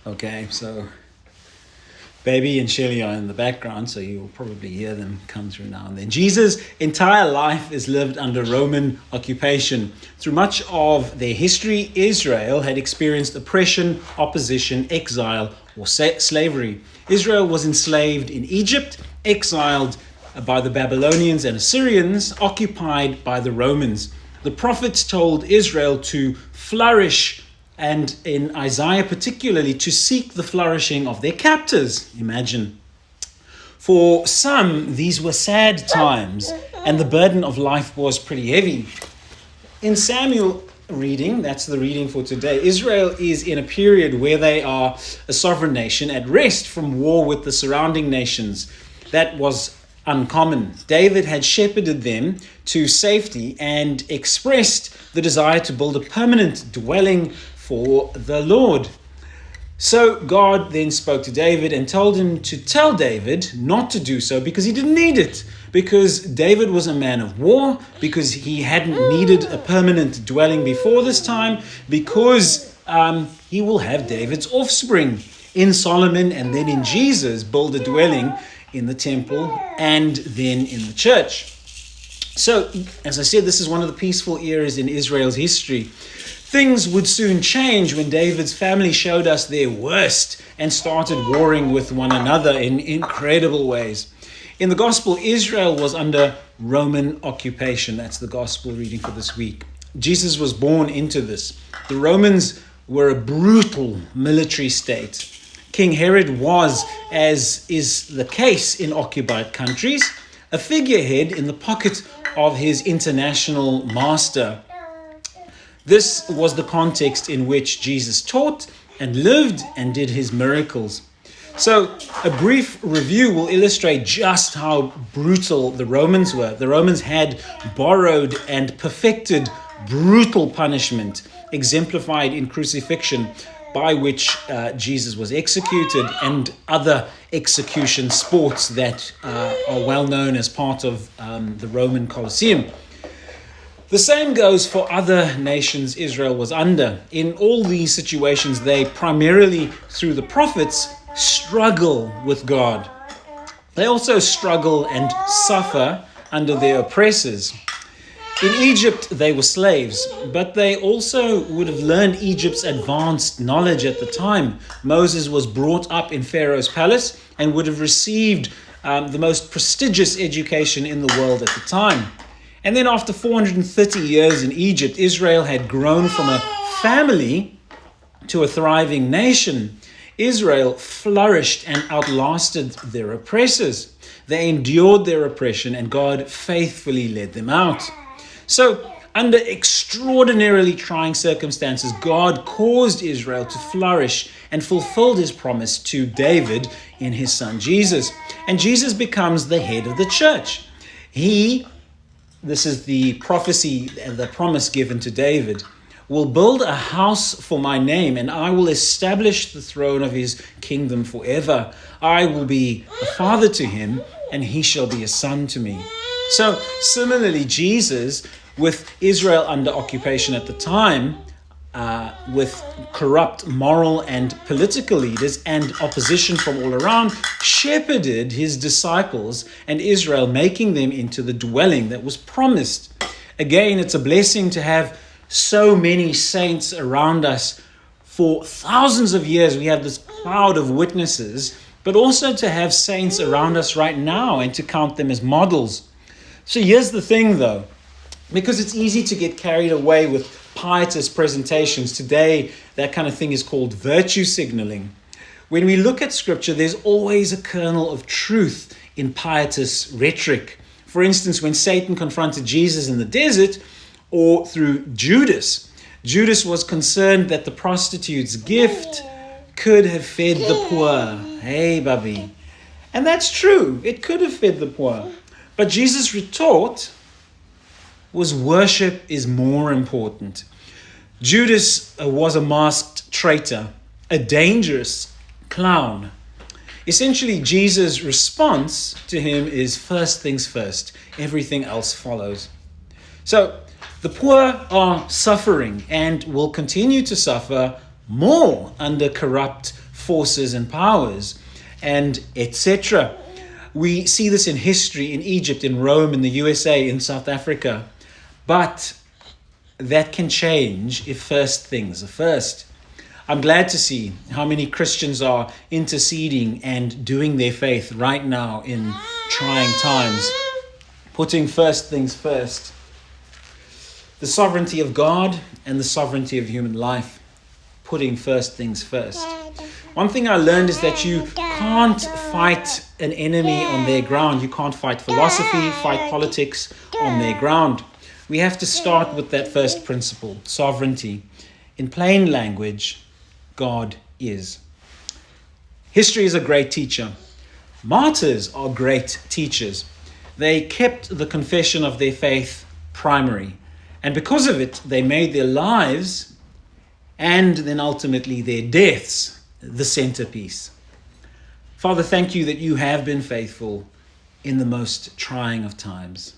Okay, so Baby and Shelley are in the background, so you'll probably hear them come through now and then. Jesus' entire life is lived under Roman occupation. Through much of their history, Israel had experienced oppression, opposition, exile, or slavery. Israel was enslaved in Egypt, exiled by the Babylonians and Assyrians, occupied by the Romans. The prophets told Israel to flourish, and in Isaiah particularly, to seek the flourishing of their captors. Imagine. For some, these were sad times, and the burden of life was pretty heavy. In Samuel reading, that's the reading for today, Israel is in a period where they are a sovereign nation at rest from war with the surrounding nations. That was uncommon. David had shepherded them to safety and expressed the desire to build a permanent dwelling for the Lord. So God then spoke to David and told him to tell David not to do so because he didn't need it, because David was a man of war, because he hadn't needed a permanent dwelling before this time, because he will have David's offspring in Solomon and then in Jesus build a dwelling in the temple and then in the church. So, as I said, this is one of the peaceful eras in Israel's history. Things would soon change when David's family showed us their worst and started warring with one another in incredible ways. In the gospel, Israel was under Roman occupation. That's the gospel reading for this week. Jesus was born into this. The Romans were a brutal military state. King Herod was, as is the case in occupied countries, a figurehead in the pocket of his international master. This was the context in which Jesus taught and lived and did his miracles. So a brief review will illustrate just how brutal the Romans were. The Romans had borrowed and perfected brutal punishment, exemplified in crucifixion, by which Jesus was executed, and other execution sports that are well known as part of the Roman Colosseum. The same goes for other nations Israel was under. In all these situations, they primarily, through the prophets, struggle with God. They also struggle and suffer under their oppressors. In Egypt, they were slaves, but they also would have learned Egypt's advanced knowledge at the time. Moses was brought up in Pharaoh's palace and would have received the most prestigious education in the world at the time. And then after 430 years in Egypt, Israel had grown from a family to a thriving nation. Israel flourished and outlasted their oppressors. They endured their oppression, and God faithfully led them out. So, under extraordinarily trying circumstances, God caused Israel to flourish and fulfilled his promise to David in his son Jesus. And Jesus becomes the head of the church. This is the prophecy and the promise given to David, will build a house for my name, and I will establish the throne of his kingdom forever. I will be a father to him, and he shall be a son to me. So similarly, Jesus, with Israel under occupation at the time, with corrupt moral and political leaders and opposition from all around, shepherded his disciples and Israel, making them into the dwelling that was promised. Again, it's a blessing to have so many saints around us. For thousands of years, we have this cloud of witnesses, but also to have saints around us right now and to count them as models. So here's the thing, though, because it's easy to get carried away with pietist presentations. Today, that kind of thing is called virtue signaling. When we look at scripture, there's always a kernel of truth in pietist rhetoric. For instance, when Satan confronted Jesus in the desert, or through Judas was concerned that the prostitute's gift could have fed the poor. Hey, Bubby. And that's true. It could have fed the poor. But Jesus' retort was worship is more important. Judas was a masked traitor, a dangerous clown. Essentially, Jesus' response to him is first things first. Everything else follows. So, the poor are suffering and will continue to suffer more under corrupt, forces and powers, and etc. We see this in history, in Egypt, in Rome, in the USA, in South Africa. But that can change if first things are first. I'm glad to see how many Christians are interceding and doing their faith right now in trying times, putting first things first. The sovereignty of God and the sovereignty of human life, putting first things first. One thing I learned is that you can't fight an enemy on their ground. You can't fight philosophy, fight politics on their ground. We have to start with that first principle, sovereignty. In plain language, God is. History is a great teacher. Martyrs are great teachers. They kept the confession of their faith primary. And because of it, they made their lives and then ultimately their deaths the centerpiece. Father, thank you that you have been faithful in the most trying of times.